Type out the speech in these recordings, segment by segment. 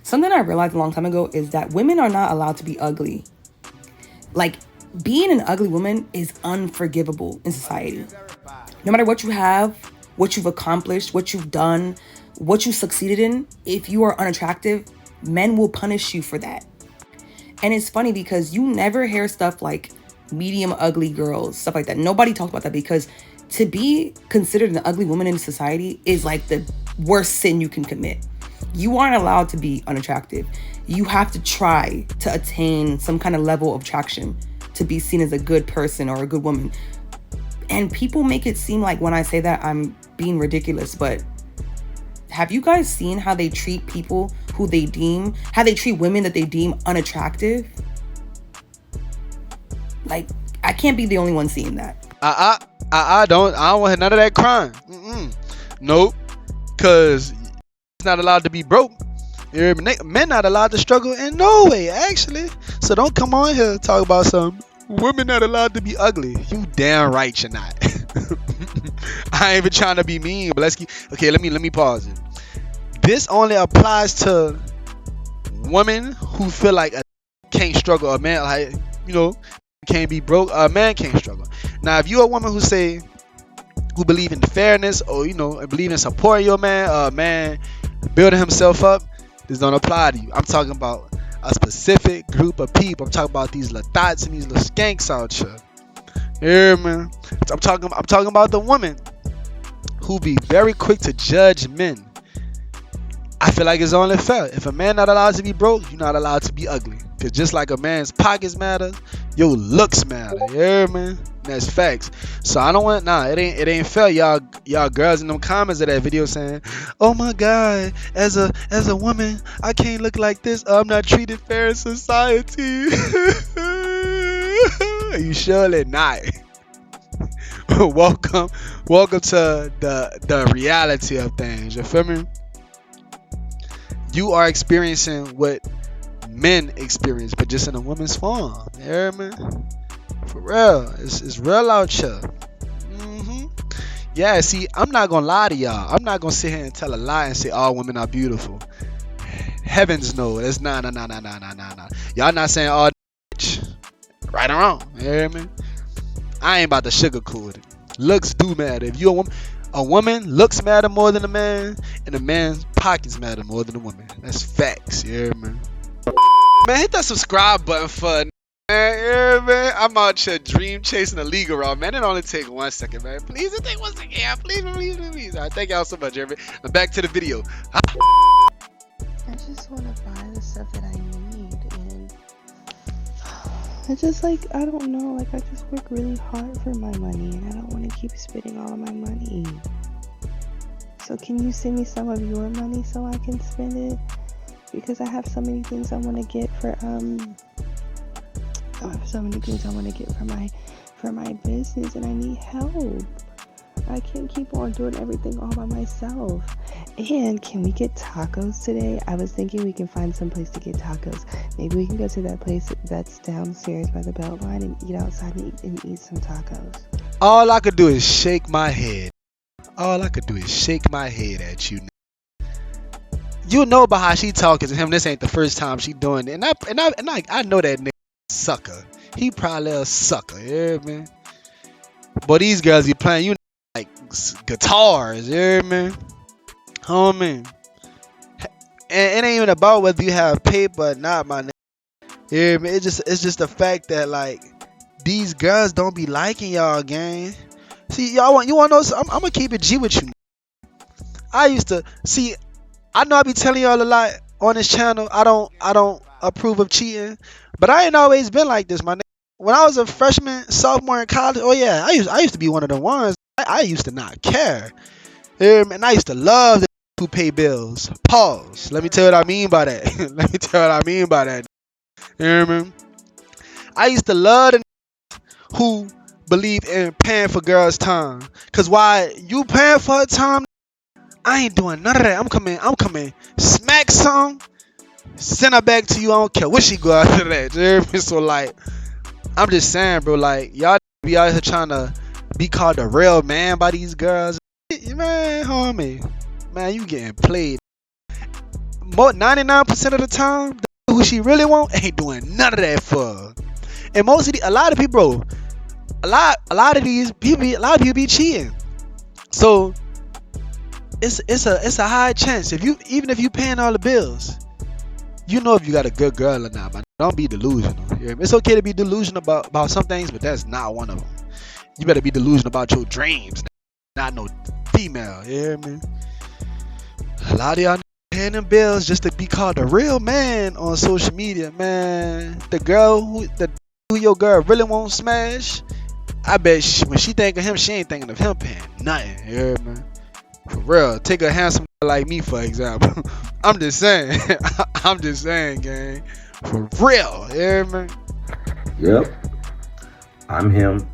Something I realized a long time ago is that women are not allowed to be ugly. Like, being an ugly woman is unforgivable in society. No matter what you have, what you've accomplished, what you've done, what you succeeded in, if you are unattractive, men will punish you for that. And it's funny because you never hear stuff like medium ugly girls, stuff like that. Nobody talks about that because to be considered an ugly woman in society is like the worst sin you can commit. You aren't allowed to be unattractive. You have to try to attain some kind of level of attraction to be seen as a good person or a good woman. And people make it seem like when I say that I'm being ridiculous, but have you guys seen how they treat people how they treat women that they deem unattractive? Like, I can't be the only one seeing that. I don't want to hear none of that crying. Nope. Cause it's not allowed to be broke. Men not allowed to struggle in no way, actually. So don't come on here and talk about some women not allowed to be ugly. You damn right you're not. I ain't even trying to be mean, but let's keep. Okay, let me pause it. This only applies to women who feel like a can't struggle. A man, like, can't be broke. A man can't struggle. Now, if you're a woman who believe in fairness or believe in supporting your man, a man building himself up, this don't apply to you. I'm talking about a specific group of people. I'm talking about these little thoughts and these little skanks out here. Yeah, man. I'm talking about the women who be very quick to judge men. I feel like it's only fair. If a man not allowed to be broke, you're not allowed to be ugly. Cause just like a man's pockets matter, your looks matter. Yeah, man. That's facts. So I don't want it ain't fair. Y'all girls in them comments of that video saying, "Oh my God, as a woman, I can't look like this. I'm not treated fair in society." You surely not. Welcome to the reality of things. You feel me? You are experiencing what men experience, but just in a woman's form. Yeah, man. For real. It's real out here. Yeah, see, I'm not gonna lie to y'all. I'm not gonna sit here and tell a lie and say all women are beautiful. Heavens no. That's nah. Y'all not saying all right or wrong. Yeah, man. I ain't about to sugarcoat it. Looks do matter. If you're a woman looks matter more than a man, and a man's pockets matter more than a woman. That's facts. Yeah, man. Man, hit that subscribe button for man. Yeah, man. I'm out here dream chasing a legal route, man. It only take 1 second, man. Please, it take 1 second. Yeah, please. All right, thank y'all so much, everybody. Now back to the video. I just want to buy the stuff that I need, and it's just like, I don't know, like, I just work really hard for my money, and I don't want to keep spending all of my money. So can you send me some of your money so I can spend it? Because I have so many things I want to get for my business, and I need help. I can't keep on doing everything all by myself. And can we get tacos today? I was thinking we can find some place to get tacos. Maybe we can go to that place that's downstairs by the Beltline and eat outside and eat some tacos. All I could do is shake my head. All I could do is shake my head at you. You know about how she talking to him. This ain't the first time she doing it. And I know that nigga sucker. He probably a sucker. Yeah, man. But these girls be playing, like guitars. Yeah, man. Homie. And it ain't even about whether you have paper or not, my nigga. Yeah, man. It's just the fact that, like, these girls don't be liking y'all, gang. See, you want to know something? I'm gonna keep it G with you. I know I be telling y'all a lot on this channel. I don't approve of cheating, but I ain't always been like this, my nigga. When I was a freshman, sophomore in college, oh yeah, I used to be one of the ones. I used to not care. And I used to love the who pay bills. Pause. Let me tell you what I mean by that. You know what I mean? I used to love the who believe in paying for girls' time. Cause while you paying for her time, I ain't doing none of that. I'm coming, smack some, send her back to you. I don't care what she go after that. You know what I mean? So, like, I'm just saying, bro, like, y'all be out here trying to be called a real man by these girls. Man, homie, man, you getting played. more 99% of the time, the who she really want ain't doing none of that for her. And most of a lot of people, bro, a lot of people be cheating. So it's a high chance even if you paying all the bills, you know if you got a good girl or not. But don't be delusional. You hear me? It's okay to be delusional about some things, but that's not one of them. You better be delusional about your dreams, not no female. You hear me? A lot of y'all paying them bills just to be called a real man on social media, man. The girl who your girl really won't smash, I bet when she think of him, she ain't thinking of him paying nothing. You hear me? For real. Take a handsome girl like me, for example. I'm just saying. I'm just saying, gang. For real. You hear me? Yep. I'm him.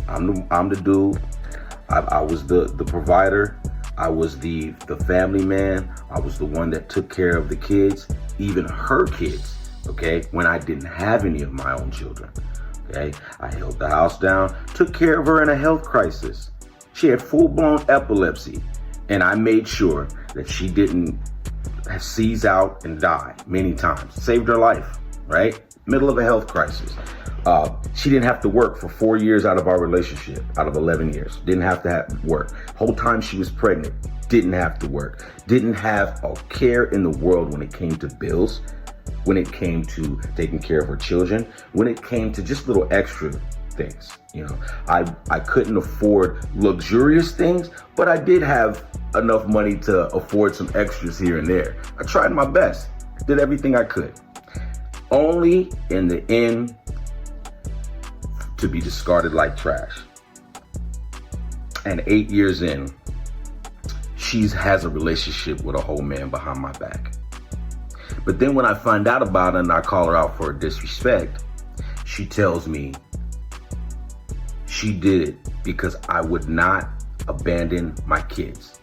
I'm the dude. I was the provider. I was the family man. I was the one that took care of the kids, even her kids, okay, when I didn't have any of my own children. Okay, I held the house down, took care of her in a health crisis. She had full-blown epilepsy, and I made sure that she didn't seize out and die many times. Saved her life, right? Middle of a health crisis. She didn't have to work for 4 years out of our relationship, out of 11 years. Didn't have to work. Whole time she was pregnant, didn't have to work. Didn't have a care in the world when it came to bills, when it came to taking care of her children, when it came to just little extra things. You know, I couldn't afford luxurious things, but I did have enough money to afford some extras here and there. I tried my best, did everything I could. Only in the end to be discarded like trash. And 8 years in, she has a relationship with a whole man behind my back. But then when I find out about it and I call her out for disrespect, she tells me she did it because I would not abandon my kids.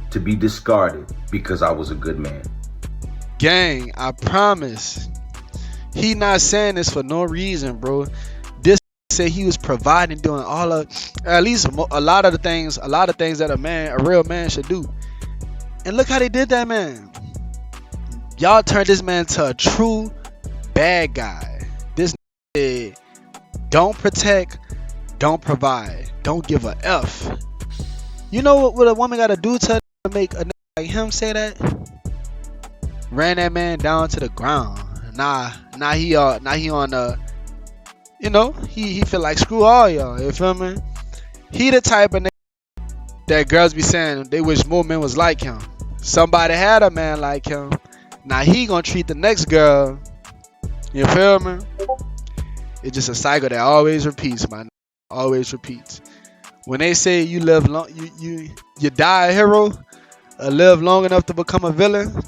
To be discarded because I was a good man. Gang, I promise. He not saying this for no reason, bro. This said he was providing, doing all of, at least a lot of things that a real man should do. And look how they did that, man. Y'all turned this man to a true bad guy. This said, don't protect, don't provide, don't give a F. You know what a woman gotta do to make a nigga like him say that? Ran that man down to the ground. Nah, he on the, you know, he feel like screw all y'all. You feel me? He the type of nigga that girls be saying they wish more men was like him. Somebody had a man like him. Now he gonna treat the next girl. You feel me? It's just a cycle that always repeats, man. Always repeats. When they say you live long, you die a hero, or live long enough to become a villain.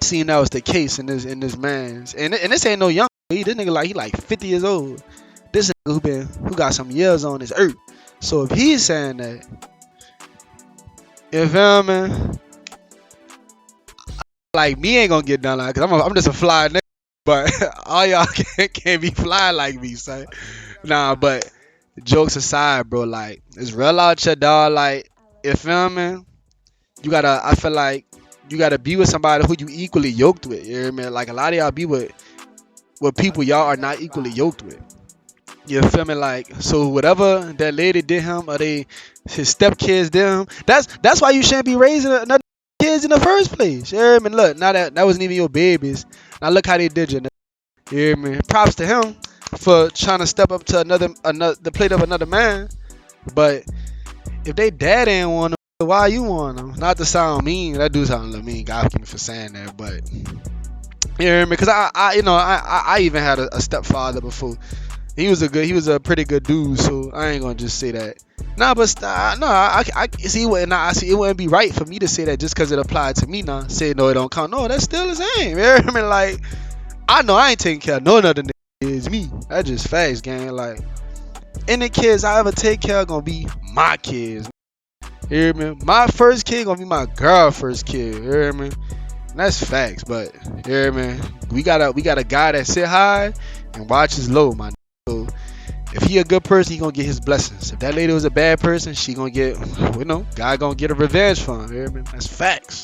Seeing that was the case in this man's, and this ain't no young. This nigga he like 50 years old. This nigga who got some years on this earth. So if he's saying that, you feel me? Like me ain't gonna get done like, cause I'm just a fly nigga. But all y'all can't be fly like me, son. Nah, but jokes aside, bro, like it's real out here, dog. Like, you feel me? I feel like you gotta be with somebody who you equally yoked with. You know what I mean? Like a lot of y'all be with people y'all are not equally yoked with. You feel me? Like, so whatever that lady did him or his stepkids did him, that's why you shouldn't be raising another kids in the first place. You hear me? Look, now that wasn't even your babies. Now look how they did you. You hear me? Props to him for trying to step up to the plate of another man. But if they dad ain't want him, why you want him? Not to sound mean, that do sound a little mean. God forgive me for saying that, but you hear me? Because I even had a stepfather before. He was a pretty good dude, so I ain't gonna just say that. Nah, but I see it wouldn't be right for me to say that just because it applied to me. Now say no, it don't count. No, that's still the same. You hear me? Like I know I ain't taking care of no other nigga. It's me. That's just facts, gang. Like any kids I ever take care of gonna be my kids. You hear me? My first kid gonna be my girl first kid. You hear me? And that's facts, but you hear me? We got a guy that sit high and watches low, my nigga. So if he a good person, he gonna get his blessings. If that lady was a bad person, she gonna get, God gonna get a revenge for him. You hear me? That's facts.